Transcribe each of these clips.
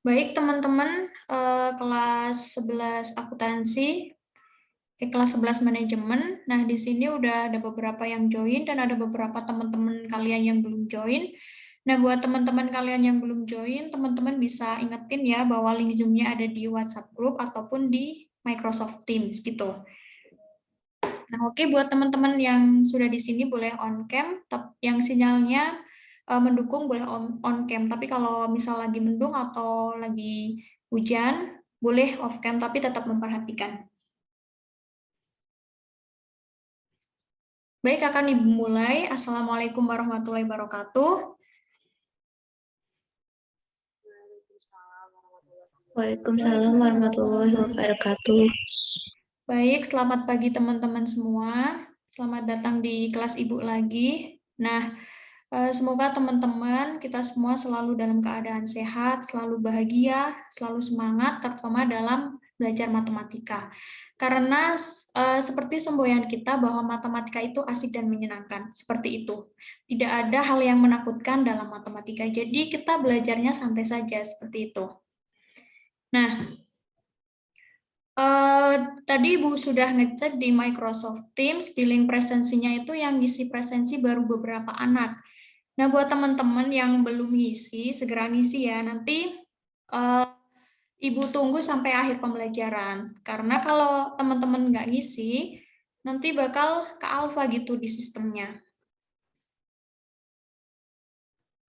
Baik, teman-teman, kelas 11 akuntansi, kelas 11 manajemen. Nah, di sini udah ada beberapa yang join dan ada beberapa teman-teman kalian yang belum join. Nah, buat teman-teman kalian yang belum join, teman-teman bisa ingetin ya bahwa link Zoom-nya ada di WhatsApp group ataupun di Microsoft Teams gitu. Nah, oke, buat teman-teman yang sudah di sini boleh on cam, yang sinyalnya mendukung boleh on cam. Tapi kalau misal lagi mendung atau lagi hujan, boleh off cam tapi tetap memperhatikan. Baik, akan dimulai. Assalamualaikum warahmatullahi wabarakatuh. Waalaikumsalam warahmatullahi wabarakatuh. Baik, selamat pagi teman-teman semua. Selamat datang di kelas Ibu lagi. Nah, semoga teman-teman kita semua selalu dalam keadaan sehat, selalu bahagia, selalu semangat, terutama dalam belajar matematika. Karena seperti semboyan kita bahwa matematika itu asik dan menyenangkan, seperti itu. Tidak ada hal yang menakutkan dalam matematika, jadi kita belajarnya santai saja, seperti itu. Nah, tadi Ibu sudah ngecek di Microsoft Teams, di link presensinya itu yang ngisi presensi baru beberapa anak. Nah, buat teman-teman yang belum ngisi, segera ngisi ya. Nanti Ibu tunggu sampai akhir pembelajaran. Karena kalau teman-teman nggak ngisi, nanti bakal ke alfa gitu di sistemnya.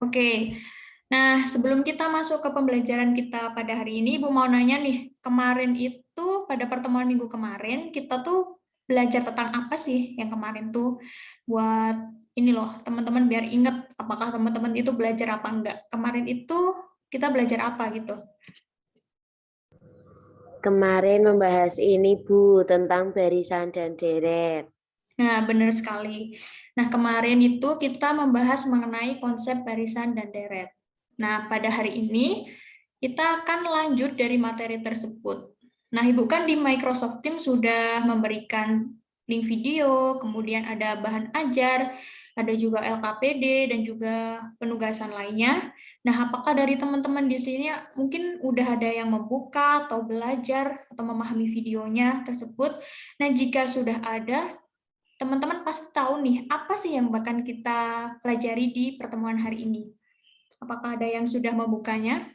Oke, nah sebelum kita masuk ke pembelajaran kita pada hari ini, Ibu mau nanya nih, kemarin itu pada pertemuan minggu kemarin, kita tuh belajar tentang apa sih yang kemarin tuh buat ini loh, teman-teman biar inget apakah teman-teman itu belajar apa enggak. Kemarin itu kita belajar apa gitu. Kemarin membahas ini Bu tentang barisan dan deret. Nah, benar sekali. Nah, kemarin itu kita membahas mengenai konsep barisan dan deret. Nah, pada hari ini kita akan lanjut dari materi tersebut. Nah, Ibu kan di Microsoft Teams sudah memberikan link video, kemudian ada bahan ajar, ada juga LKPD, dan juga penugasan lainnya. Nah, apakah dari teman-teman di sini mungkin udah ada yang membuka atau belajar atau memahami videonya tersebut? Nah, jika sudah ada, teman-teman pasti tahu nih, apa sih yang bahkan kita pelajari di pertemuan hari ini? Apakah ada yang sudah membukanya?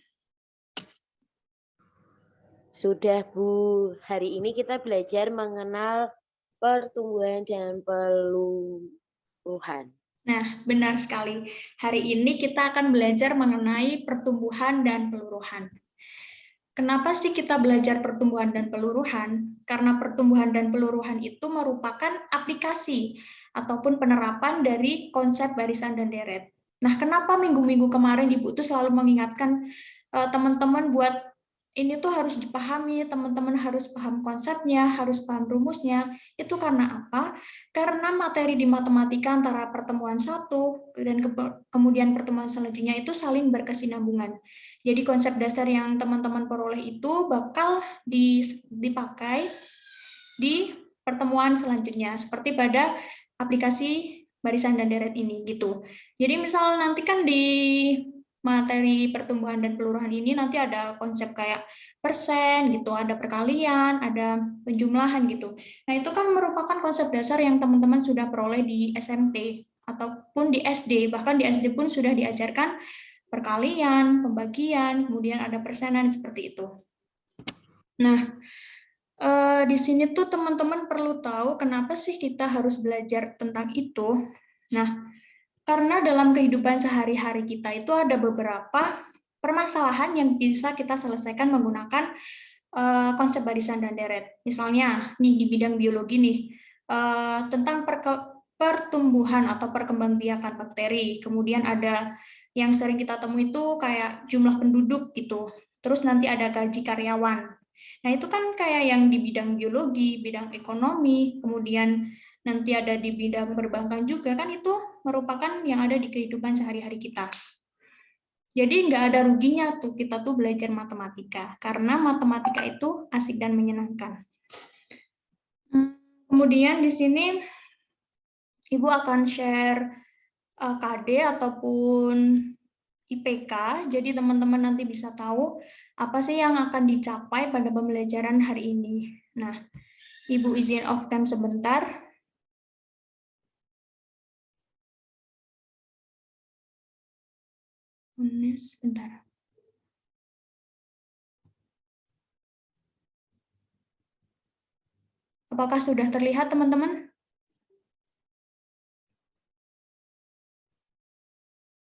Sudah Bu, hari ini kita belajar mengenal pertumbuhan dan peluruhan. Nah, benar sekali. Hari ini kita akan belajar mengenai pertumbuhan dan peluruhan. Kenapa sih kita belajar pertumbuhan dan peluruhan? Karena pertumbuhan dan peluruhan itu merupakan aplikasi ataupun penerapan dari konsep barisan dan deret. Nah, kenapa minggu-minggu kemarin Ibu tuh selalu mengingatkan teman-teman buat ini tuh harus dipahami, teman-teman harus paham konsepnya, harus paham rumusnya. Itu karena apa? Karena materi di matematika antara pertemuan satu dan kemudian pertemuan selanjutnya itu saling berkesinambungan. Jadi konsep dasar yang teman-teman peroleh itu bakal dipakai di pertemuan selanjutnya, seperti pada aplikasi barisan dan deret ini gitu. Jadi misal nanti kan di materi pertumbuhan dan peluruhan ini nanti ada konsep kayak persen gitu, ada perkalian, ada penjumlahan gitu. Nah, itu kan merupakan konsep dasar yang teman-teman sudah peroleh di SMP ataupun di SD, bahkan di SD pun sudah diajarkan perkalian, pembagian, kemudian ada persenan seperti itu. Nah, di sini tuh teman-teman perlu tahu kenapa sih kita harus belajar tentang itu. Nah, karena dalam kehidupan sehari-hari kita itu ada beberapa permasalahan yang bisa kita selesaikan menggunakan konsep barisan dan deret. Misalnya, nih di bidang biologi nih, tentang pertumbuhan atau perkembangbiakan bakteri. Kemudian ada yang sering kita temui itu kayak jumlah penduduk gitu. Terus nanti ada gaji karyawan. Nah, itu kan kayak yang di bidang biologi, bidang ekonomi, kemudian nanti ada di bidang perbankan juga, kan itu merupakan yang ada di kehidupan sehari-hari kita. Jadi nggak ada ruginya tuh kita tuh belajar matematika, karena matematika itu asik dan menyenangkan. Kemudian di sini Ibu akan share KD ataupun IPK, jadi teman-teman nanti bisa tahu apa sih yang akan dicapai pada pembelajaran hari ini. Nah, Ibu izin off-cam sebentar. Sebentar. Apakah sudah terlihat, teman-teman?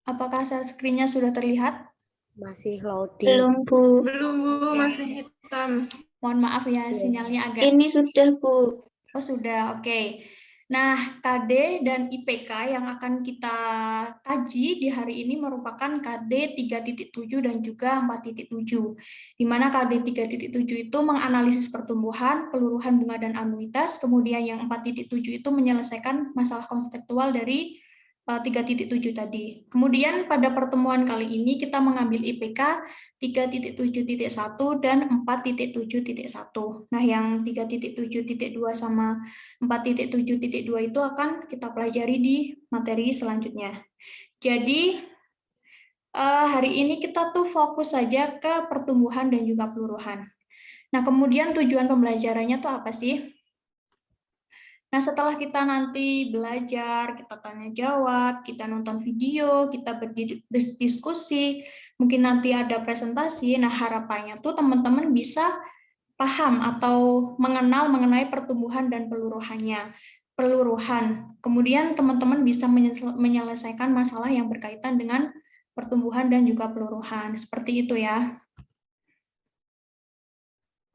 Apakah share screen-nya sudah terlihat? Masih loading. Belum, Bu. Belum, Bu. Masih hitam. Mohon maaf ya, sinyalnya agak... Ini sudah, Bu. Oh, sudah. Oke. Nah, KD dan IPK yang akan kita kaji di hari ini merupakan KD 3.7 dan juga 4.7. Di mana KD 3.7 itu menganalisis pertumbuhan, peluruhan bunga dan anuitas, kemudian yang 4.7 itu menyelesaikan masalah konseptual dari 3.7 tadi. Kemudian pada pertemuan kali ini kita mengambil IPK 3.7.1 dan 4.7.1. Nah, yang 3.7.2 sama 4.7.2 itu akan kita pelajari di materi selanjutnya. Jadi, hari ini kita tuh fokus saja ke pertumbuhan dan juga peluruhan. Nah, kemudian tujuan pembelajarannya tuh apa sih? Nah, setelah kita nanti belajar, kita tanya jawab, kita nonton video, kita berdiskusi, mungkin nanti ada presentasi, nah harapannya tuh teman-teman bisa paham atau mengenal mengenai pertumbuhan dan peluruhan. Kemudian teman-teman bisa menyelesaikan masalah yang berkaitan dengan pertumbuhan dan juga peluruhan. Seperti itu ya.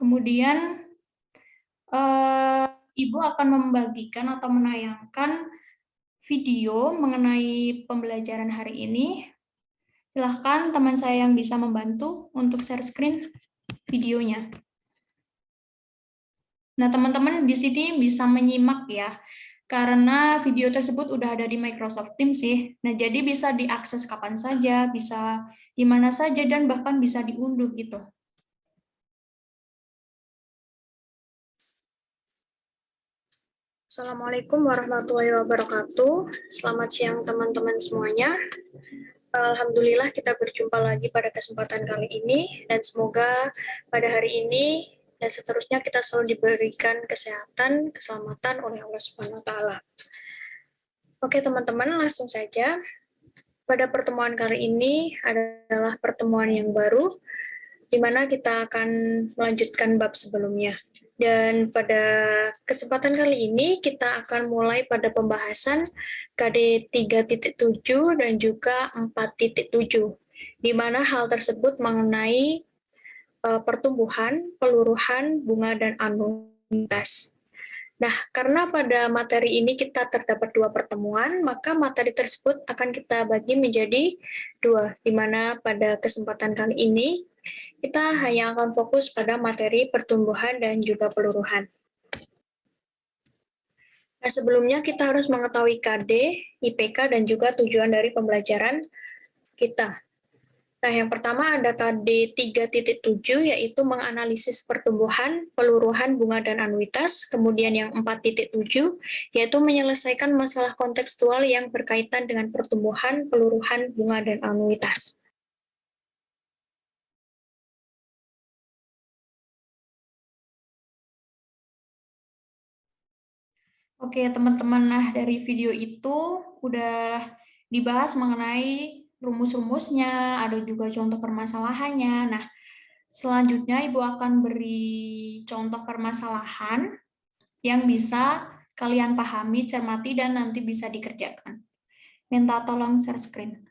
Kemudian Ibu akan membagikan atau menayangkan video mengenai pembelajaran hari ini. Silahkan teman saya yang bisa membantu untuk share screen videonya. Nah, teman-teman di sini bisa menyimak ya, karena video tersebut udah ada di Microsoft Teams sih. Nah, jadi bisa diakses kapan saja, bisa di mana saja, dan bahkan bisa diunduh gitu. Assalamualaikum warahmatullahi wabarakatuh. Selamat siang teman-teman semuanya. Alhamdulillah kita berjumpa lagi pada kesempatan kali ini dan semoga pada hari ini dan seterusnya kita selalu diberikan kesehatan, keselamatan oleh Allah Subhanahu wa taala. Oke, teman-teman, langsung saja. Pada pertemuan kali ini adalah pertemuan yang baru di mana kita akan melanjutkan bab sebelumnya. Dan pada kesempatan kali ini kita akan mulai pada pembahasan KD 3.7 dan juga 4.7, di mana hal tersebut mengenai pertumbuhan, peluruhan, bunga, dan anuitas. Nah, karena pada materi ini kita terdapat 2 pertemuan, maka materi tersebut akan kita bagi menjadi 2, di mana pada kesempatan kali ini kita hanya akan fokus pada materi pertumbuhan dan juga peluruhan. Nah, sebelumnya kita harus mengetahui KD, IPK, dan juga tujuan dari pembelajaran kita. Nah, yang pertama ada KD 3.7, yaitu menganalisis pertumbuhan, peluruhan, bunga, dan anuitas. Kemudian yang 4.7, yaitu menyelesaikan masalah kontekstual yang berkaitan dengan pertumbuhan, peluruhan, bunga, dan anuitas. Oke, teman-teman, nah dari video itu udah dibahas mengenai rumus-rumusnya, ada juga contoh permasalahannya. Nah, selanjutnya Ibu akan beri contoh permasalahan yang bisa kalian pahami, cermati, dan nanti bisa dikerjakan. Minta tolong share screen.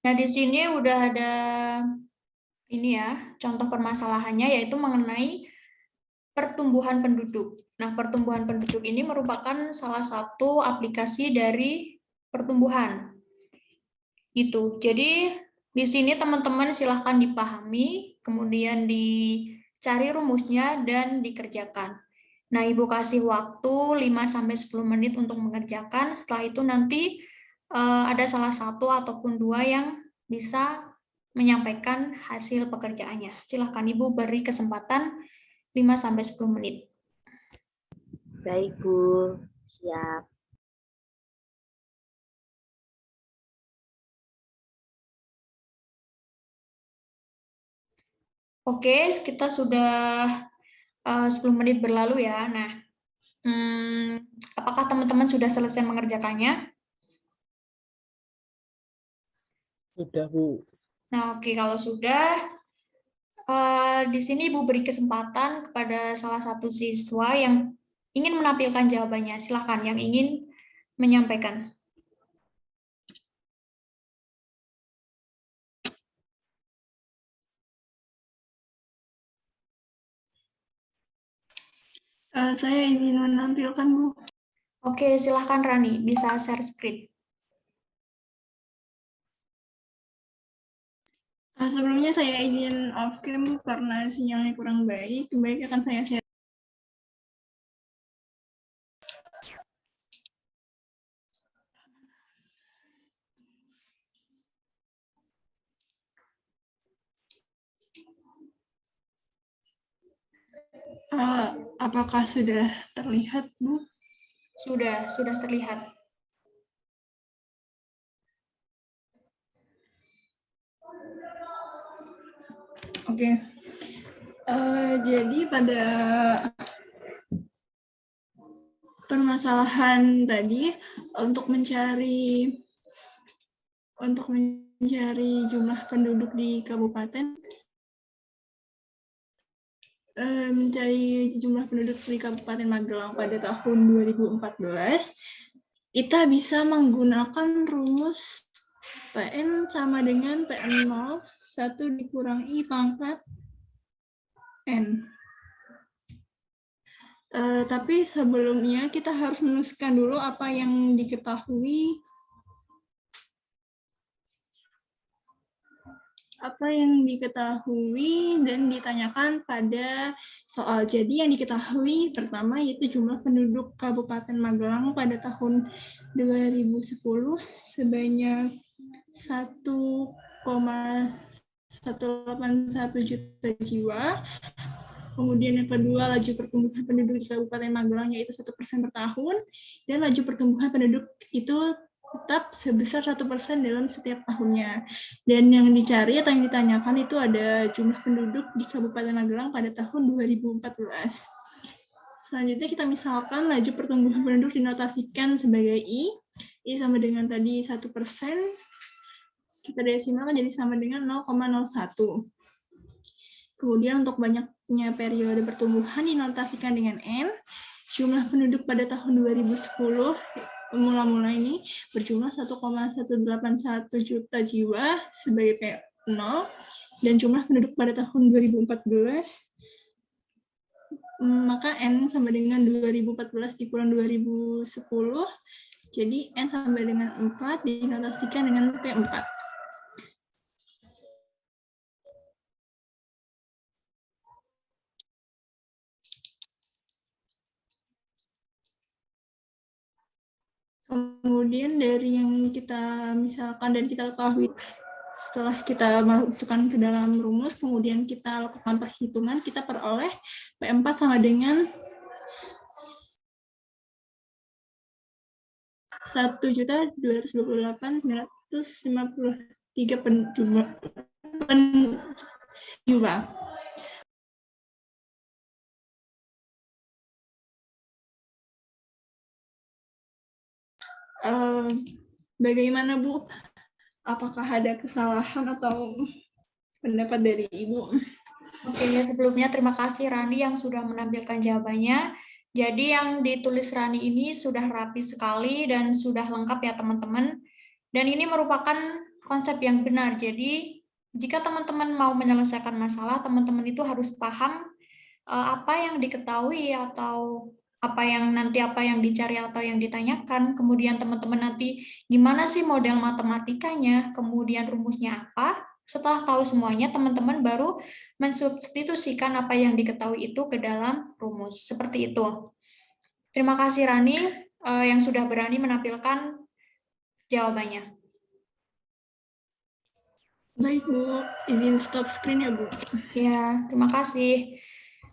Nah, di sini udah ada ini ya, contoh permasalahannya yaitu mengenai pertumbuhan penduduk. Nah, pertumbuhan penduduk ini merupakan salah satu aplikasi dari pertumbuhan. Gitu. Jadi, di sini teman-teman silahkan dipahami, kemudian dicari rumusnya, dan dikerjakan. Nah, Ibu kasih waktu 5-10 menit untuk mengerjakan. Setelah itu nanti ada salah satu ataupun 2 yang bisa menyampaikan hasil pekerjaannya. Silahkan Ibu beri kesempatan 5-10 menit. Baik, Bu. Siap. Oke, kita sudah 10 menit berlalu ya. Nah, apakah teman-teman sudah selesai mengerjakannya? Sudah, Bu. Nah, oke, kalau sudah, di sini Ibu beri kesempatan kepada salah satu siswa yang ingin menampilkan jawabannya. Silakan yang ingin menyampaikan. Saya izin menampilkan, Bu. Oke, silakan Rani, bisa share screen. Sebelumnya saya izin off cam, Bu, karena sinyalnya kurang baik. Baik akan saya share. Apakah sudah terlihat, Bu? Sudah terlihat. Oke. Jadi pada permasalahan tadi untuk mencari jumlah penduduk di kabupaten, di Kabupaten Magelang pada tahun 2014, kita bisa menggunakan rumus PN sama dengan PN0, 1 dikurangi pangkat N. Tapi sebelumnya kita harus menuliskan dulu apa yang diketahui dan ditanyakan pada soal. Jadi yang diketahui pertama yaitu jumlah penduduk Kabupaten Magelang pada tahun 2010 sebanyak 1,181 juta jiwa. Kemudian yang kedua, laju pertumbuhan penduduk di Kabupaten Magelang yaitu 1% per tahun, dan laju pertumbuhan penduduk itu tetap sebesar 1% dalam setiap tahunnya. Dan yang dicari atau yang ditanyakan itu ada jumlah penduduk di Kabupaten Magelang pada tahun 2014. Selanjutnya kita misalkan laju pertumbuhan penduduk dinotasikan sebagai I sama dengan tadi 1%, kita desimalkan jadi sama dengan 0,01. Kemudian untuk banyaknya periode pertumbuhan dinotasikan dengan N. Jumlah penduduk pada tahun 2010 mula-mula ini berjumlah 1,181 juta jiwa sebagai P0, dan jumlah penduduk pada tahun 2014 maka N sama dengan 2014 dikurang 2010, jadi N sama dengan 4 dinotasikan dengan P4. Kemudian dari yang kita misalkan dan kita ketahui setelah kita masukkan ke dalam rumus, kemudian kita lakukan perhitungan, kita peroleh P4 sama dengan 1.228.953 jiwa. Bagaimana, Bu? Apakah ada kesalahan atau pendapat dari Ibu? Oke, sebelumnya terima kasih Rani yang sudah menampilkan jawabannya. Jadi yang ditulis Rani ini sudah rapi sekali dan sudah lengkap ya teman-teman. Dan ini merupakan konsep yang benar. Jadi jika teman-teman mau menyelesaikan masalah, teman-teman itu harus paham apa yang diketahui atau apa yang dicari atau yang ditanyakan, kemudian teman-teman nanti gimana sih model matematikanya, kemudian rumusnya apa. Setelah tahu semuanya, teman-teman baru mensubstitusikan apa yang diketahui itu ke dalam rumus. Seperti itu. Terima kasih Rani yang sudah berani menampilkan jawabannya. Baik, Bu. Izin stop screen ya, Bu. Ya, terima kasih.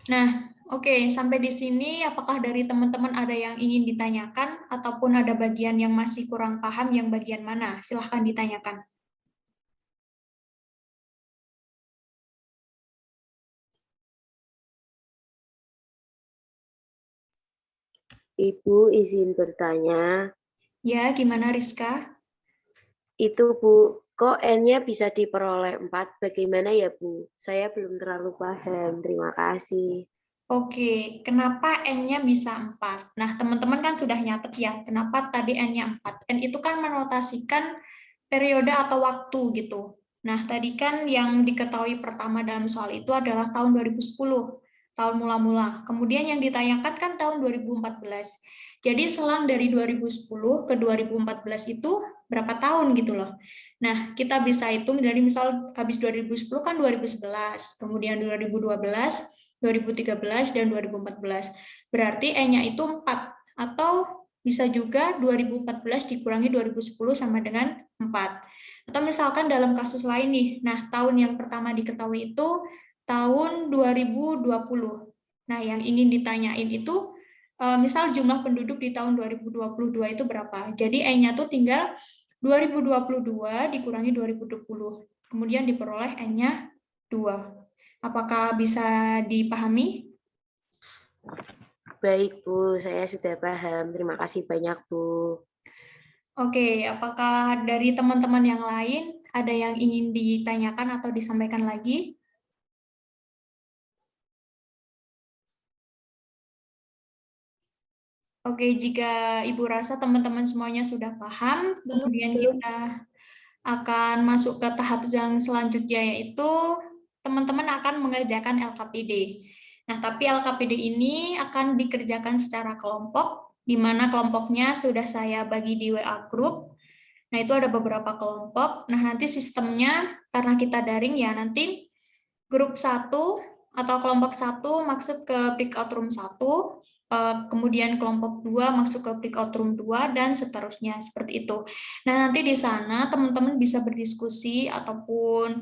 Nah, oke, sampai di sini apakah dari teman-teman ada yang ingin ditanyakan ataupun ada bagian yang masih kurang paham yang bagian mana? Silahkan ditanyakan. Ibu izin bertanya, Ya, gimana Rizka? itu Bu, kok N-nya bisa diperoleh 4? Bagaimana ya Bu? Saya belum terlalu paham. Terima kasih. Oke, kenapa N-nya bisa 4? Nah, teman-teman kan sudah nyatet ya, kenapa tadi N-nya 4? N itu kan menotasikan periode atau waktu gitu. Nah, tadi kan yang diketahui pertama dalam soal itu adalah tahun 2010, tahun mula-mula. Kemudian yang ditanyakan kan tahun 2014. Jadi selang dari 2010 ke 2014 itu berapa tahun gitu loh. Nah, kita bisa hitung dari misal habis 2010 kan 2011, kemudian 2012, 2013, dan 2014. Berarti E-nya itu 4, atau bisa juga 2014 dikurangi 2010 sama dengan 4. Atau misalkan dalam kasus lain nih, nah tahun yang pertama diketahui itu tahun 2020. Nah yang ingin ditanyain itu, misal jumlah penduduk di tahun 2022 itu berapa. Jadi E-nya tuh tinggal 2022 dikurangi 2020. Kemudian diperoleh N-nya 2. Apakah bisa dipahami? Baik Bu, saya sudah paham. Terima kasih banyak Bu. Oke, apakah dari teman-teman yang lain ada yang ingin ditanyakan atau disampaikan lagi? Oke, jika Ibu rasa teman-teman semuanya sudah paham, kemudian kita akan masuk ke tahap yang selanjutnya, yaitu teman-teman akan mengerjakan LKPD. Nah, tapi LKPD ini akan dikerjakan secara kelompok, di mana kelompoknya sudah saya bagi di WA Group. Nah, itu ada beberapa kelompok. Nah, nanti sistemnya, karena kita daring ya, nanti grup 1 atau kelompok 1 masuk ke breakout room 1, kemudian kelompok 2 masuk ke breakout room 2, dan seterusnya, seperti itu. Nah, nanti di sana teman-teman bisa berdiskusi ataupun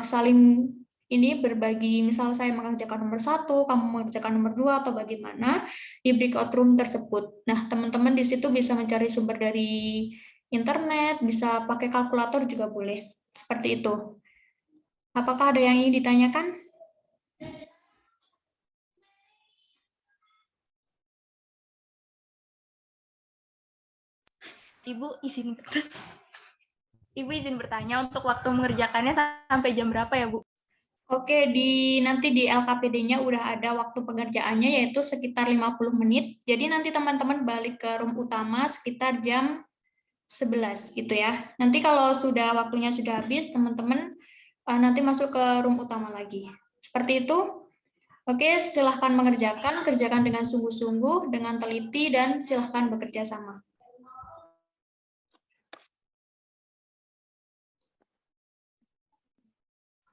saling ini berbagi, misal saya mengerjakan nomor 1, kamu mengerjakan nomor 2, atau bagaimana di breakout room tersebut. Nah, teman-teman di situ bisa mencari sumber dari internet, bisa pakai kalkulator juga boleh. Seperti itu. Apakah ada yang ingin ditanyakan? Ibu izin bertanya untuk waktu mengerjakannya sampai jam berapa ya, Bu? Oke, nanti di LKPD-nya udah ada waktu pengerjaannya, yaitu sekitar 50 menit. Jadi nanti teman-teman balik ke room utama sekitar jam 11 gitu ya. Nanti kalau sudah waktunya sudah habis, teman-teman nanti masuk ke room utama lagi. Seperti itu. Oke, silahkan mengerjakan, kerjakan dengan sungguh-sungguh, dengan teliti, dan silahkan bekerja sama.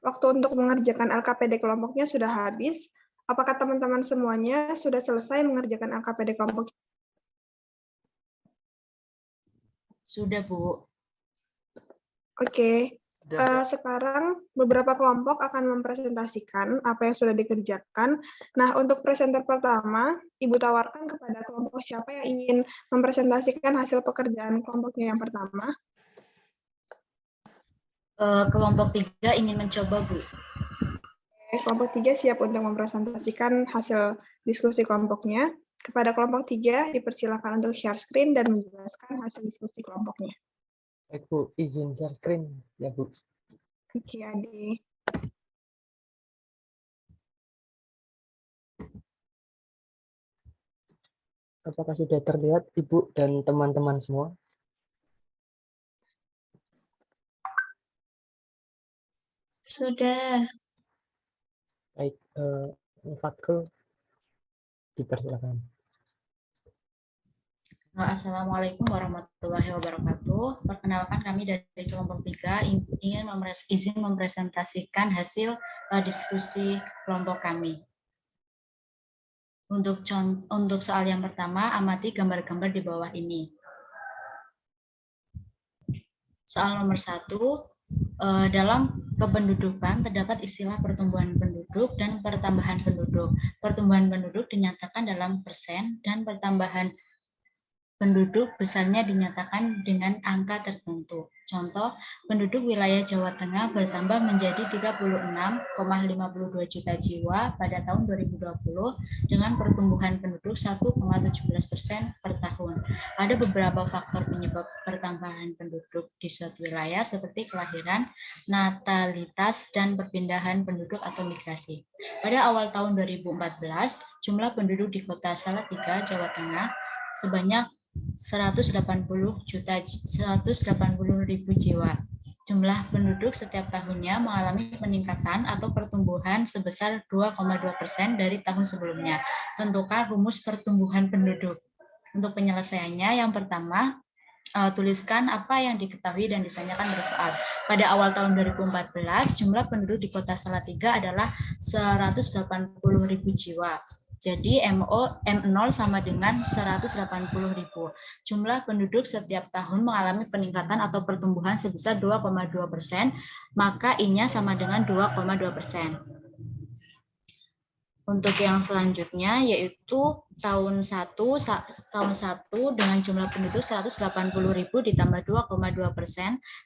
Waktu untuk mengerjakan LKPD kelompoknya sudah habis. Apakah teman-teman semuanya sudah selesai mengerjakan LKPD kelompok? Sudah, Bu. Oke. Sekarang beberapa kelompok akan mempresentasikan apa yang sudah dikerjakan. Nah, untuk presenter pertama, Ibu tawarkan kepada kelompok siapa yang ingin mempresentasikan hasil pekerjaan kelompoknya yang pertama. Kelompok 3 ingin mencoba, Bu. Kelompok 3 siap untuk mempresentasikan hasil diskusi kelompoknya. Kepada kelompok 3, dipersilakan untuk share screen dan menjelaskan hasil diskusi kelompoknya. Baik, Bu. Izin share screen ya, Bu. Oke, Adi. Apakah sudah terlihat Ibu dan teman-teman semua? Sudah. Baik, Fatkul, dipersilakan. Assalamualaikum warahmatullahi wabarakatuh. Perkenalkan, kami dari kelompok 3 ingin izin mempresentasikan hasil diskusi kelompok kami. Untuk soal yang pertama, amati gambar-gambar di bawah ini. Soal nomor 1, dalam kependudukan terdapat istilah pertumbuhan penduduk dan pertambahan penduduk. Pertumbuhan penduduk dinyatakan dalam persen dan pertambahan penduduk besarnya dinyatakan dengan angka tertentu. Contoh, penduduk wilayah Jawa Tengah bertambah menjadi 36,52 juta jiwa pada tahun 2020 dengan pertumbuhan penduduk 1,17% per tahun. Ada beberapa faktor penyebab pertambahan penduduk di suatu wilayah seperti kelahiran, natalitas, dan perpindahan penduduk atau migrasi. Pada awal tahun 2014, jumlah penduduk di Kota Salatiga, Jawa Tengah sebanyak 180.000 jiwa. Jumlah penduduk setiap tahunnya mengalami peningkatan atau pertumbuhan sebesar 2,2% dari tahun sebelumnya. Tentukan rumus pertumbuhan penduduk. Untuk penyelesaiannya, yang pertama, tuliskan apa yang diketahui dan ditanyakan pada soal. Pada awal tahun 2014, jumlah penduduk di Kota Salatiga adalah 180.000 jiwa. Jadi M0 sama dengan 180.000. Jumlah penduduk setiap tahun mengalami peningkatan atau pertumbuhan sebesar 2,2%, maka I-nya sama dengan 2,2%. Untuk yang selanjutnya yaitu tahun 1 dengan jumlah penduduk 180.000 ditambah 2,2%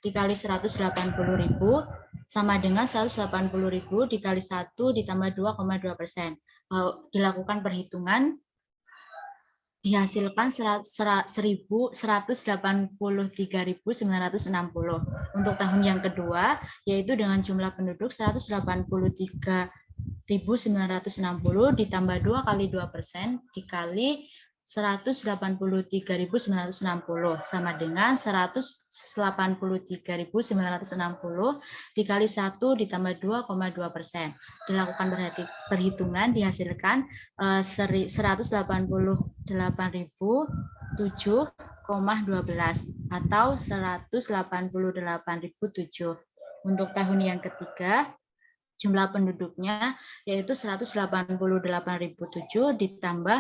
dikali 180.000 sama dengan 180.000 dikali 1 ditambah 2,2%. Dilakukan perhitungan, dihasilkan 183.960. Untuk tahun yang kedua yaitu dengan jumlah penduduk 183.960 ditambah 2 kali 2% dikali 183.960 sama dengan 183.960 dikali 1 ditambah 2,2%. Dilakukan perhitungan, dihasilkan 188.007,12 atau 188.007. Untuk tahun yang ketiga, jumlah penduduknya yaitu 188.007 ditambah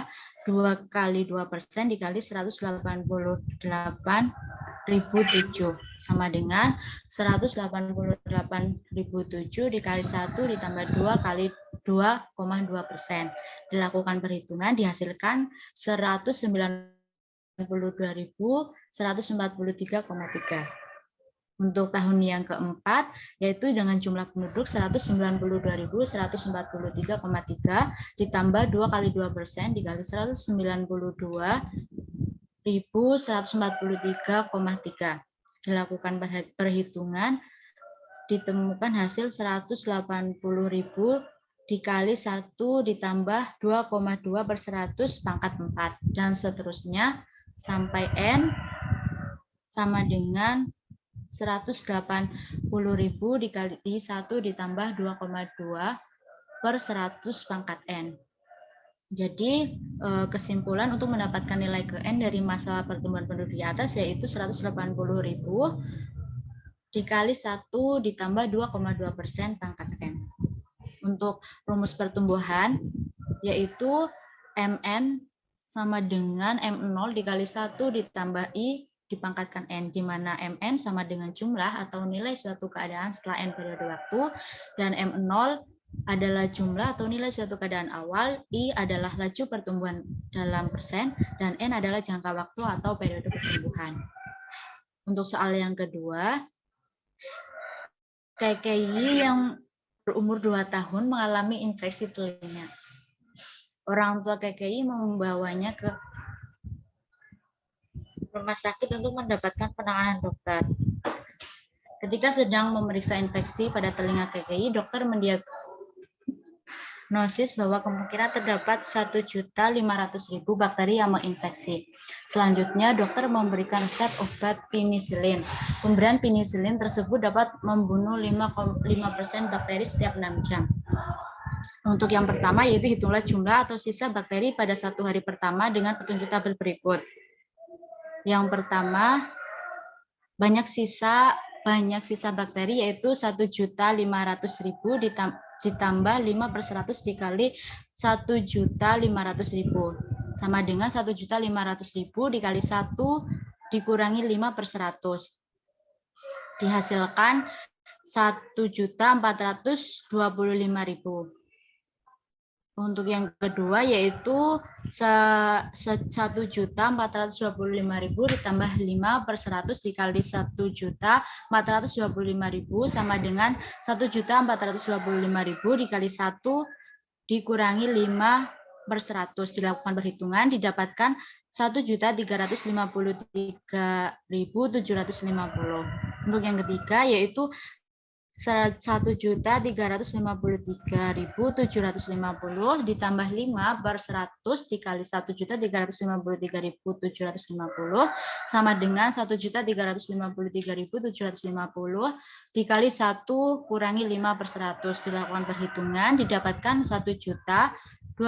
2 kali 2% dikali 188.007 sama dengan 188.007 dikali 1 ditambah 2 kali 2,2%. Dilakukan perhitungan, dihasilkan 192.143,3. Untuk tahun yang keempat, yaitu dengan jumlah penduduk 192.143,3 ditambah 2 kali 2% dikali 192.143,3. Dilakukan perhitungan, ditemukan hasil 180.000 dikali 1 ditambah 2,2 per 100 pangkat 4. Dan seterusnya sampai N sama dengan 180.000 dikali 1 ditambah 2,2 per 100 pangkat N. Jadi kesimpulan untuk mendapatkan nilai ke N dari masalah pertumbuhan penduduk di atas yaitu 180.000 dikali 1 ditambah 2,2% pangkat N. Untuk rumus pertumbuhan yaitu MN sama dengan M0 dikali 1 ditambah I dipangkatkan N, di mana MN sama dengan jumlah atau nilai suatu keadaan setelah N periode waktu, dan M0 adalah jumlah atau nilai suatu keadaan awal, I adalah laju pertumbuhan dalam persen, dan N adalah jangka waktu atau periode pertumbuhan. Untuk soal yang kedua, KKI yang berumur 2 tahun mengalami infeksi telinga. Orang tua KKI membawanya ke rumah sakit untuk mendapatkan penanganan dokter. Ketika sedang memeriksa infeksi pada telinga KKI, dokter mendiagnosis bahwa kemungkinan terdapat 1.500.000 bakteri yang menginfeksi. Selanjutnya, dokter memberikan resep obat penisilin. Pemberian penisilin tersebut dapat membunuh 5% bakteri setiap 6 jam. Untuk yang pertama, yaitu hitunglah jumlah atau sisa bakteri pada 1 hari pertama dengan petunjuk tabel berikut. Yang pertama, banyak sisa bakteri yaitu 1.500.000 ditambah 5 per 100 dikali 1.500.000 sama dengan 1.500.000 dikali 1 dikurangi 5 per 100. Dihasilkan 1.425.000. Untuk yang kedua yaitu 1.425.000 ditambah 5 per 100 dikali 1.425.000 sama dengan 1.425.000 dikali 1 dikurangi 5 per 100. Dilakukan perhitungan didapatkan 1.353.750. Untuk yang ketiga yaitu 1.353.750 ditambah 5 per 100 dikali 1.353.750 sama dengan 1.353.750 dikali 1 kurangi 5 per 100. Dilakukan perhitungan didapatkan 1.286.063.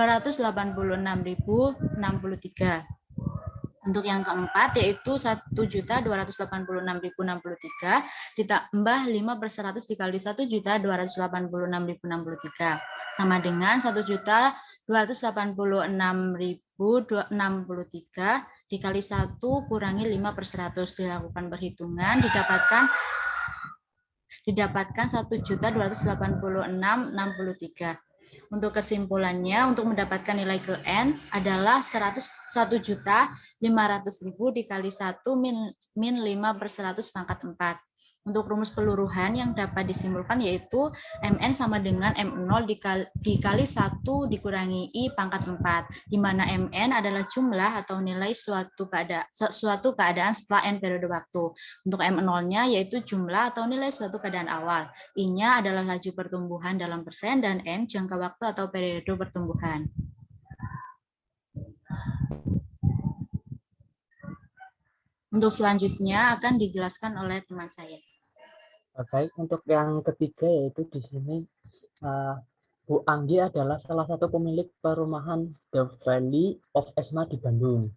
Untuk yang keempat yaitu 1.286.063 ditambah 5 per 100 dikali 1.286.063 sama dengan 1.286.063 dikali 1 kurangi 5 per 100. Dilakukan perhitungan didapatkan 1.286.063. Untuk kesimpulannya, untuk mendapatkan nilai ke N adalah 101.500.000 dikali 1 min 5 per 100 pangkat 4. Untuk rumus peluruhan yang dapat disimpulkan yaitu Mn sama dengan M0 dikali 1 dikurangi I pangkat 4, di mana Mn adalah jumlah atau nilai suatu keadaan setelah N periode waktu. Untuk M0-nya yaitu jumlah atau nilai suatu keadaan awal. I-nya adalah laju pertumbuhan dalam persen dan N jangka waktu atau periode pertumbuhan. Untuk selanjutnya akan dijelaskan oleh teman saya. Baik, untuk yang ketiga yaitu di sini Bu Anggi adalah salah satu pemilik perumahan The Valley of Esma di Bandung.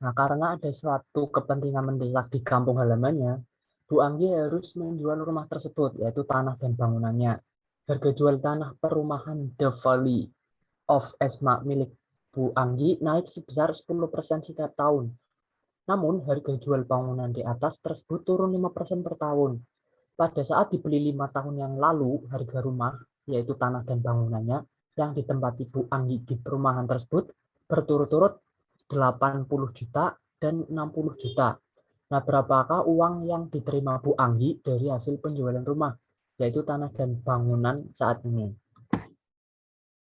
Nah, karena ada suatu kepentingan mendesak di kampung halamannya, Bu Anggi harus menjual rumah tersebut, yaitu tanah dan bangunannya. Harga jual tanah perumahan The Valley of Esma milik Bu Anggi naik sebesar 10% setiap tahun. Namun, harga jual bangunan di atas tersebut turun 5% per tahun. Pada saat dibeli 5 tahun yang lalu, harga rumah, yaitu tanah dan bangunannya, yang ditempati Bu Anggi di perumahan tersebut, berturut-turut 80 juta dan 60 juta. Nah, berapakah uang yang diterima Bu Anggi dari hasil penjualan rumah, yaitu tanah dan bangunan saat ini?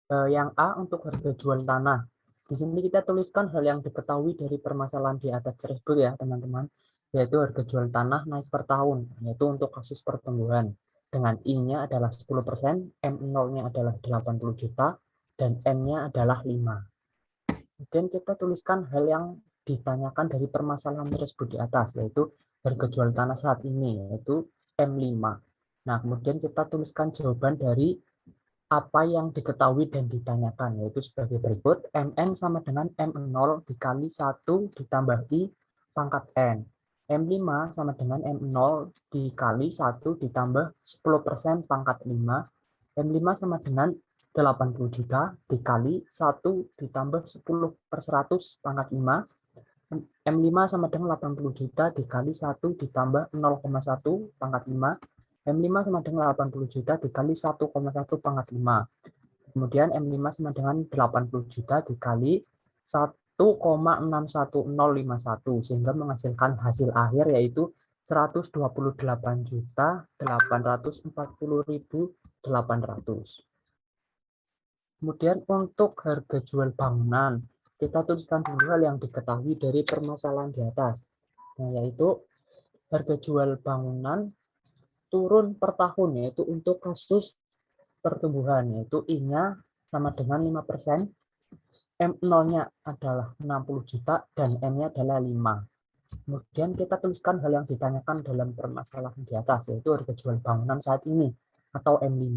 Yang A untuk harga jual tanah. Di sini kita tuliskan hal yang diketahui dari permasalahan di atas tersebut ya, teman-teman. Yaitu harga jual tanah naik per tahun, yaitu untuk kasus pertumbuhan. Dengan I-nya adalah 10%, M0-nya adalah 80 juta, dan N-nya adalah 5. Kemudian kita tuliskan hal yang ditanyakan dari permasalahan tersebut di atas, yaitu harga jual tanah saat ini, yaitu M5. Nah, kemudian kita tuliskan jawaban dari apa yang diketahui dan ditanyakan, yaitu sebagai berikut. Mn sama dengan M0 dikali 1 ditambah I pangkat N. M5 sama dengan M0 dikali 1 ditambah 10% pangkat 5. M5 sama dengan 80 juta dikali 1 ditambah 10 per 100 pangkat 5. M5 sama dengan 80 juta dikali 1 ditambah 0,1 pangkat 5. M5 sama dengan 80 juta dikali 1,1 pangkat 5. Kemudian M5 sama dengan 80 juta dikali 1,61051 sehingga menghasilkan hasil akhir yaitu 128.840.800. Kemudian untuk harga jual bangunan, kita tuliskan dulu hal yang diketahui dari permasalahan di atas. Nah, yaitu harga jual bangunan turun per tahun, yaitu untuk kasus pertumbuhan, yaitu I-nya sama dengan 5%, M0-nya adalah 60 juta, dan N-nya adalah 5. Kemudian kita tuliskan hal yang ditanyakan dalam permasalahan di atas, yaitu harga jual bangunan saat ini, atau M5.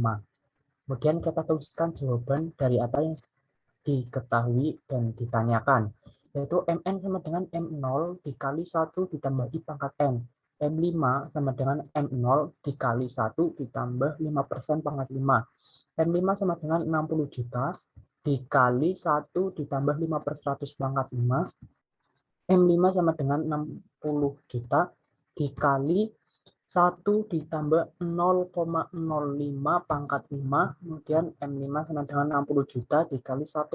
Kemudian kita tuliskan jawaban dari apa yang diketahui dan ditanyakan, yaitu Mn sama dengan M0 dikali 1 ditambah I pangkat N. M5 sama dengan M0 dikali 1 ditambah 5% pangkat 5. M5 sama dengan 60 juta dikali 1 ditambah 5 per 100 pangkat 5. M5 sama dengan 60 juta dikali 1 ditambah 0,05 pangkat 5, kemudian M5 sama dengan 60 juta dikali 1,05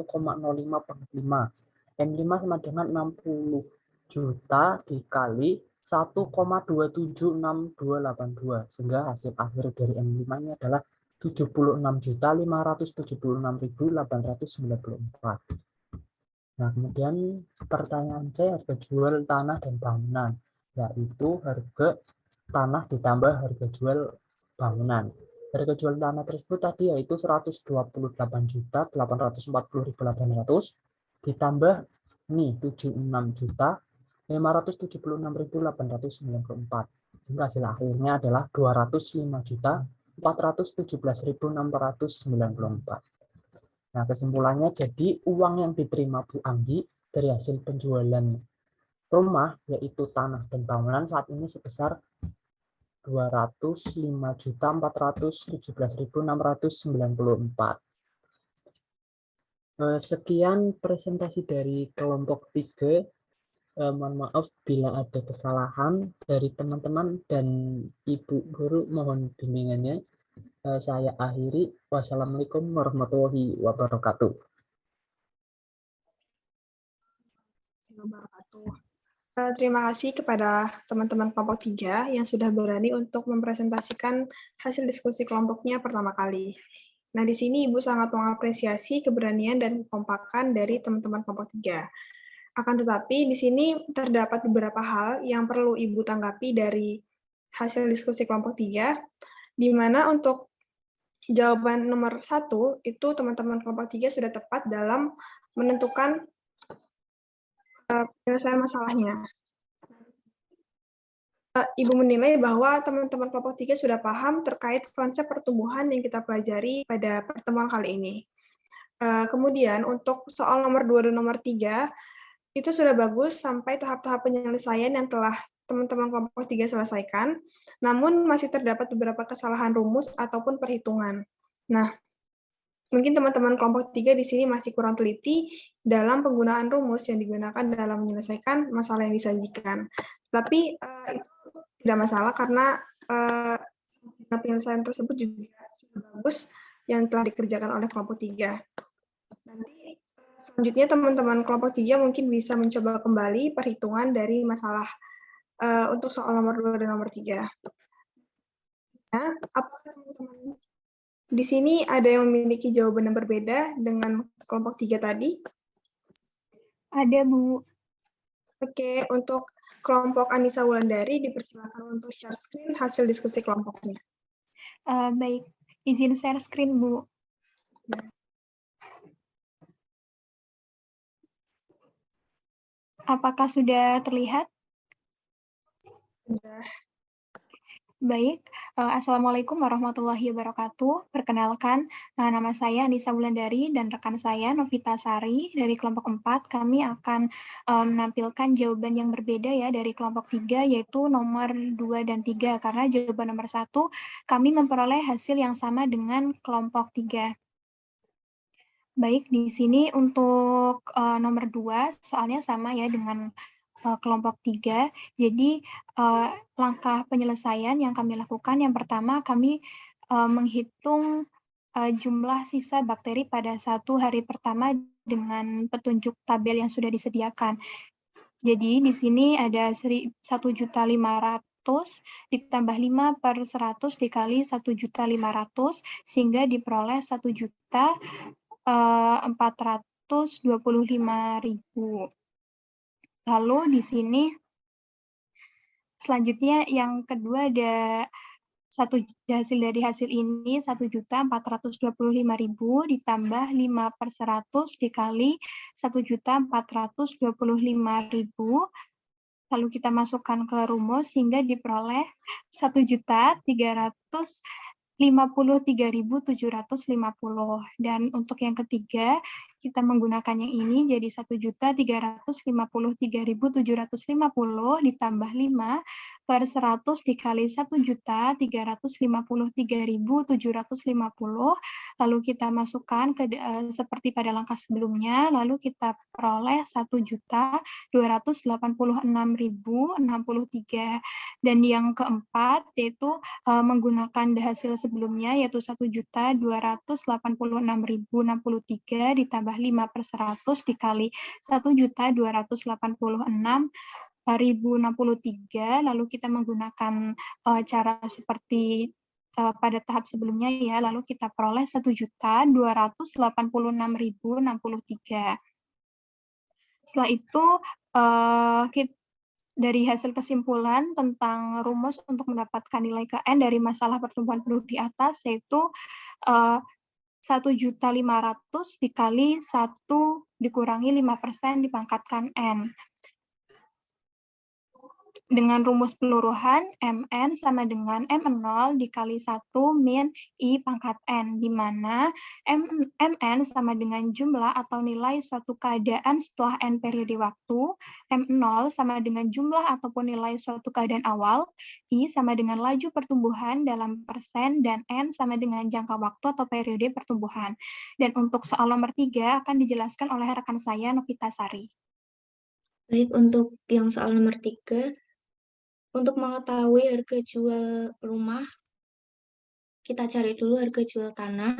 pangkat 5. M5 sama dengan 60 juta dikali 1,276282, sehingga hasil akhir dari M5 ini adalah 76.576.894. Nah, kemudian pertanyaan C, harga jual tanah dan bangunan, yaitu harga tanah ditambah harga jual bangunan. Harga jual tanah tersebut tadi yaitu 128.840.800 ditambah ini 76.576.894, sehingga hasil akhirnya adalah 205.417.694. Nah, kesimpulannya jadi uang yang diterima Bu Anggi dari hasil penjualan rumah yaitu tanah dan bangunan saat ini sebesar 205.417.694. Sekian presentasi dari kelompok 3. Mohon maaf bila ada kesalahan dari teman-teman dan Ibu Guru, mohon bimbingannya. Saya akhiri. Wassalamualaikum warahmatullahi wabarakatuh. Terima kasih kepada teman-teman kelompok 3 yang sudah berani untuk mempresentasikan hasil diskusi kelompoknya pertama kali. Nah, di sini Ibu sangat mengapresiasi keberanian dan kekompakan dari teman-teman kelompok 3. Akan tetapi, di sini terdapat beberapa hal yang perlu Ibu tanggapi dari hasil diskusi kelompok 3, di mana untuk jawaban nomor 1, itu teman-teman kelompok 3 sudah tepat dalam menentukan penyelesaian masalahnya. Ibu menilai bahwa teman-teman kelompok 3 sudah paham terkait konsep pertumbuhan yang kita pelajari pada pertemuan kali ini. Kemudian untuk soal nomor 2 dan nomor 3, itu sudah bagus sampai tahap-tahap penyelesaian yang telah teman-teman kelompok 3 selesaikan, namun masih terdapat beberapa kesalahan rumus ataupun perhitungan. Nah, mungkin teman-teman kelompok 3 di sini masih kurang teliti dalam penggunaan rumus yang digunakan dalam menyelesaikan masalah yang disajikan. Tapi itu tidak masalah karena penyelesaian tersebut juga sudah bagus yang telah dikerjakan oleh kelompok 3. Nanti selanjutnya teman-teman kelompok 3 mungkin bisa mencoba kembali perhitungan dari masalah untuk soal nomor 2 dan nomor 3. Nah, apakah teman-teman di sini ada yang memiliki jawaban yang berbeda dengan kelompok 3 tadi? Ada, Bu. Oke, untuk kelompok Anissa Wulandari dipersilakan untuk share screen hasil diskusi kelompoknya. Baik, izin share screen, Bu. Apakah sudah terlihat? Sudah. Baik, Assalamualaikum warahmatullahi wabarakatuh. Perkenalkan, nama saya Anissa Wulandari dan rekan saya Novita Sari dari kelompok 4. Kami akan menampilkan jawaban yang berbeda ya dari kelompok 3, yaitu nomor 2 dan 3, karena jawaban nomor 1 kami memperoleh hasil yang sama dengan kelompok 3. Baik, di sini untuk nomor 2, soalnya sama ya dengan kelompok 3. Jadi langkah penyelesaian yang kami lakukan, yang pertama kami menghitung jumlah sisa bakteri pada 1 hari pertama dengan petunjuk tabel yang sudah disediakan. Jadi di sini ada 1.500.000 ditambah 5 per 100 dikali 1.500.000 sehingga diperoleh 1.425.000. Lalu di sini selanjutnya yang kedua ada hasil dari hasil ini 1.425.000 ditambah 5 per 100 dikali 1.425.000. Lalu kita masukkan ke rumus sehingga diperoleh 1.353.750. Dan untuk yang ketiga kita menggunakan yang ini jadi 1.353.750 ditambah 5 per 100 dikali 1.353.750, lalu kita masukkan ke seperti pada langkah sebelumnya, lalu kita peroleh 1.286.063. Dan yang keempat yaitu menggunakan hasil sebelumnya yaitu 1.286.063 ditambah 5 per 100 dikali 1.286.063, lalu kita menggunakan cara seperti pada tahap sebelumnya ya, lalu kita peroleh 1.286.063. Setelah itu dari hasil kesimpulan tentang rumus untuk mendapatkan nilai KN dari masalah pertumbuhan penduduk di atas yaitu 1.500.000 dikali 1 dikurangi 5% dipangkatkan N. Dengan rumus peluruhan, Mn sama dengan M0 dikali 1 min I pangkat N, di mana Mn sama dengan jumlah atau nilai suatu keadaan setelah N periode waktu, M0 sama dengan jumlah ataupun nilai suatu keadaan awal, I sama dengan laju pertumbuhan dalam persen, dan N sama dengan jangka waktu atau periode pertumbuhan. Dan untuk soal nomor 3 akan dijelaskan oleh rekan saya, Novita Sari. Baik, untuk yang soal nomor 3, untuk mengetahui harga jual rumah, kita cari dulu harga jual tanah.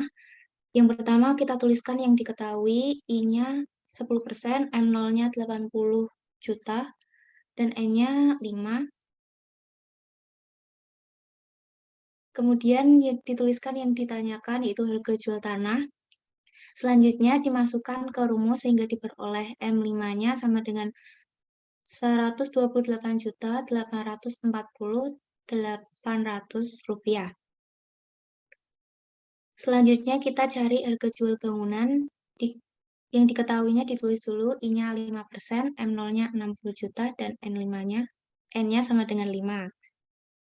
Yang pertama kita tuliskan yang diketahui, I-nya 10%, M0-nya 80 juta, dan N-nya 5. Kemudian dituliskan yang ditanyakan, yaitu harga jual tanah. Selanjutnya dimasukkan ke rumus sehingga diperoleh M5-nya sama dengan 128.840.800 rupiah. Selanjutnya kita cari harga jual bangunan, yang diketahuinya ditulis dulu, I-nya 5%, M0-nya 60 juta, dan N-nya sama dengan 5.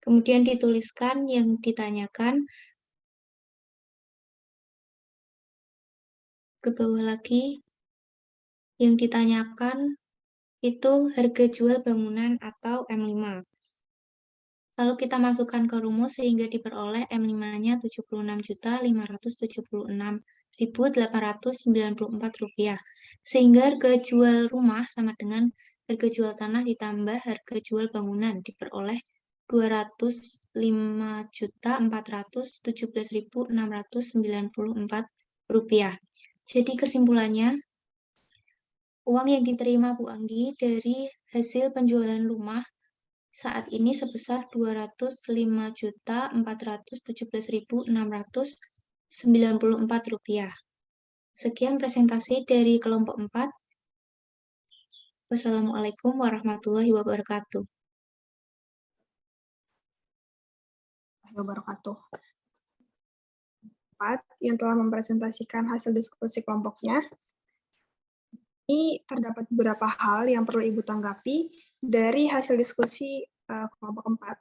Kemudian dituliskan yang ditanyakan, ke bawah lagi, yang ditanyakan itu harga jual bangunan atau M5. Lalu kita masukkan ke rumus sehingga diperoleh M5-nya 76.576.894 rupiah. Sehingga harga jual rumah sama dengan harga jual tanah ditambah harga jual bangunan diperoleh 205.417.694 rupiah. Jadi kesimpulannya, uang yang diterima Bu Anggi dari hasil penjualan rumah saat ini sebesar 205.417.694 rupiah. Sekian presentasi dari kelompok 4. Wassalamualaikum warahmatullahi wabarakatuh. Yang telah mempresentasikan hasil diskusi kelompoknya. Ini terdapat beberapa hal yang perlu Ibu tanggapi dari hasil diskusi kelompok 4,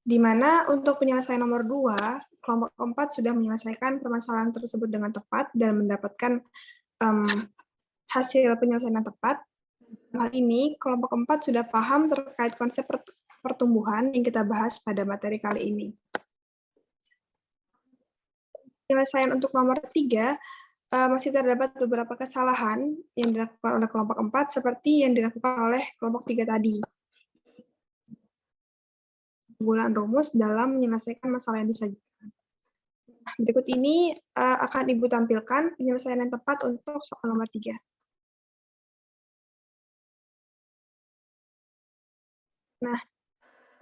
di mana untuk penyelesaian nomor 2, kelompok 4 sudah menyelesaikan permasalahan tersebut dengan tepat dan mendapatkan hasil penyelesaian yang tepat. Hal ini, kelompok 4 sudah paham terkait konsep pertumbuhan yang kita bahas pada materi kali ini. Penyelesaian untuk nomor 3, masih terdapat beberapa kesalahan yang dilakukan oleh kelompok 4 seperti yang dilakukan oleh kelompok 3 tadi. Penggunaan rumus dalam menyelesaikan masalah yang disajikan. Berikut ini akan Ibu tampilkan penyelesaian yang tepat untuk soal nomor 3. Nah,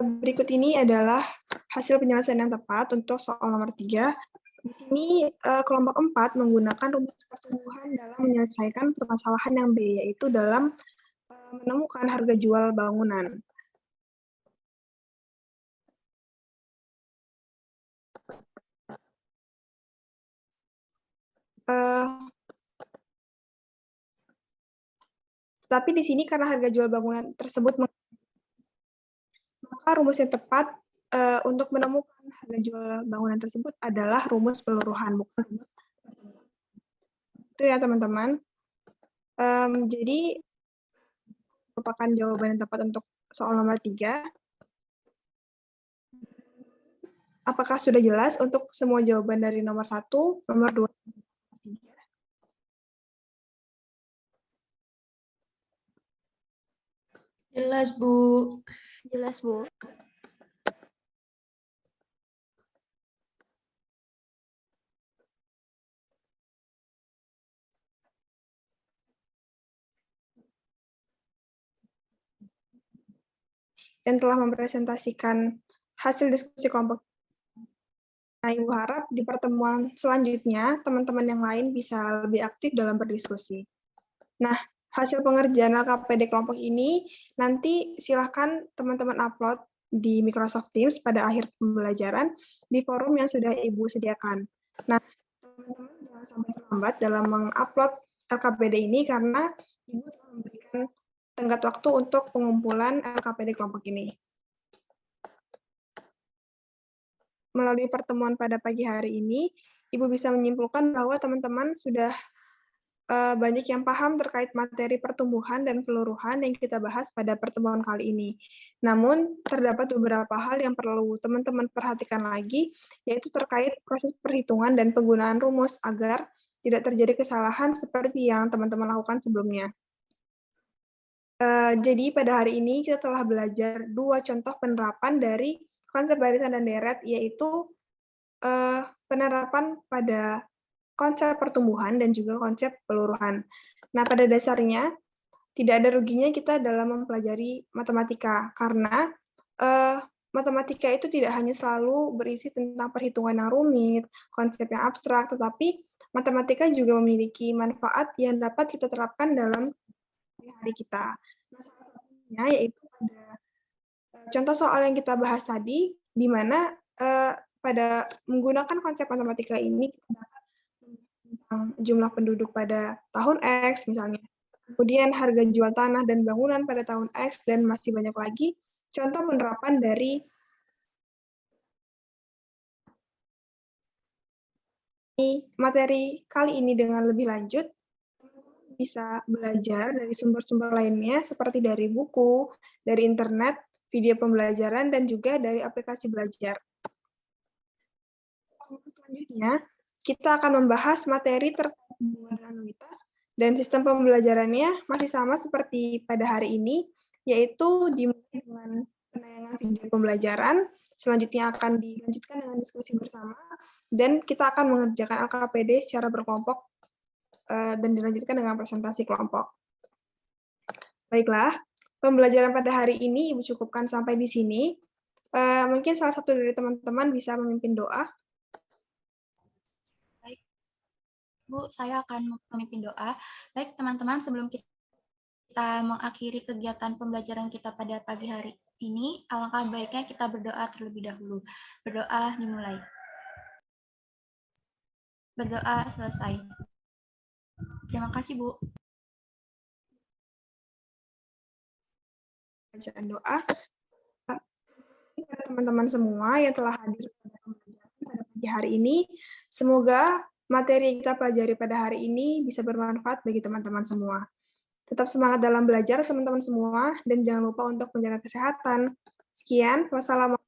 berikut ini adalah hasil penyelesaian yang tepat untuk soal nomor 3. Di sini kelompok 4 menggunakan rumus pertumbuhan dalam menyelesaikan permasalahan yang B, yaitu dalam menemukan harga jual bangunan. Tetapi di sini karena harga jual bangunan tersebut, maka rumus yang tepat untuk menemukan harga jual bangunan tersebut adalah rumus peluruhan, bukan rumus. Itu ya teman-teman. Jadi, merupakan jawaban yang tepat untuk soal nomor 3. Apakah sudah jelas untuk semua jawaban dari nomor 1, nomor 2, nomor 3? Jelas, Bu. Jelas, Bu. Dan telah mempresentasikan hasil diskusi kelompok. Nah, Ibu harap di pertemuan selanjutnya, teman-teman yang lain bisa lebih aktif dalam berdiskusi. Nah, hasil pengerjaan LKPD kelompok ini nanti silahkan teman-teman upload di Microsoft Teams pada akhir pembelajaran di forum yang sudah Ibu sediakan. Nah, teman-teman jangan sampai terlambat dalam mengupload LKPD ini karena Ibu telah memberikan tenggat waktu untuk pengumpulan LKPD kelompok ini. Melalui pertemuan pada pagi hari ini, Ibu bisa menyimpulkan bahwa teman-teman sudah banyak yang paham terkait materi pertumbuhan dan peluruhan yang kita bahas pada pertemuan kali ini. Namun, terdapat beberapa hal yang perlu teman-teman perhatikan lagi, yaitu terkait proses perhitungan dan penggunaan rumus agar tidak terjadi kesalahan seperti yang teman-teman lakukan sebelumnya. Jadi, pada hari ini kita telah belajar 2 contoh penerapan dari konsep barisan dan deret, yaitu penerapan pada konsep pertumbuhan dan juga konsep peluruhan. Nah, pada dasarnya, tidak ada ruginya kita dalam mempelajari matematika, karena matematika itu tidak hanya selalu berisi tentang perhitungan yang rumit, konsep yang abstrak, tetapi matematika juga memiliki manfaat yang dapat kita terapkan dalam hari kita. Nah, salah satunya yaitu pada contoh soal yang kita bahas tadi, di mana pada menggunakan konsep matematika ini kita dapat tentang jumlah penduduk pada tahun X misalnya, kemudian harga jual tanah dan bangunan pada tahun X, dan masih banyak lagi contoh penerapan dari materi kali ini dengan lebih lanjut. Bisa belajar dari sumber-sumber lainnya seperti dari buku, dari internet, video pembelajaran, dan juga dari aplikasi belajar. Selanjutnya, kita akan membahas materi terkait hubungan anuitas, dan sistem pembelajarannya masih sama seperti pada hari ini, yaitu dimulai dengan penayangan video pembelajaran, selanjutnya akan dilanjutkan dengan diskusi bersama, dan kita akan mengerjakan LKPD secara berkelompok dan dilanjutkan dengan presentasi kelompok. Baiklah, pembelajaran pada hari ini Ibu cukupkan sampai di sini. Mungkin salah satu dari teman-teman bisa memimpin doa. Baik, Bu, saya akan memimpin doa. Baik, teman-teman, sebelum kita mengakhiri kegiatan pembelajaran kita pada pagi hari ini, alangkah baiknya kita berdoa terlebih dahulu. Berdoa dimulai. Berdoa selesai. Terima kasih, Bu. Bacaan doa. Teman-teman semua yang telah hadir pada pagi hari ini, semoga materi yang kita pelajari pada hari ini bisa bermanfaat bagi teman-teman semua. Tetap semangat dalam belajar, teman-teman semua, dan jangan lupa untuk menjaga kesehatan. Sekian, wassalamualaikum.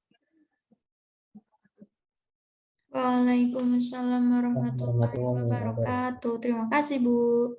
Waalaikumsalam warahmatullahi wabarakatuh. Terima kasih, Bu.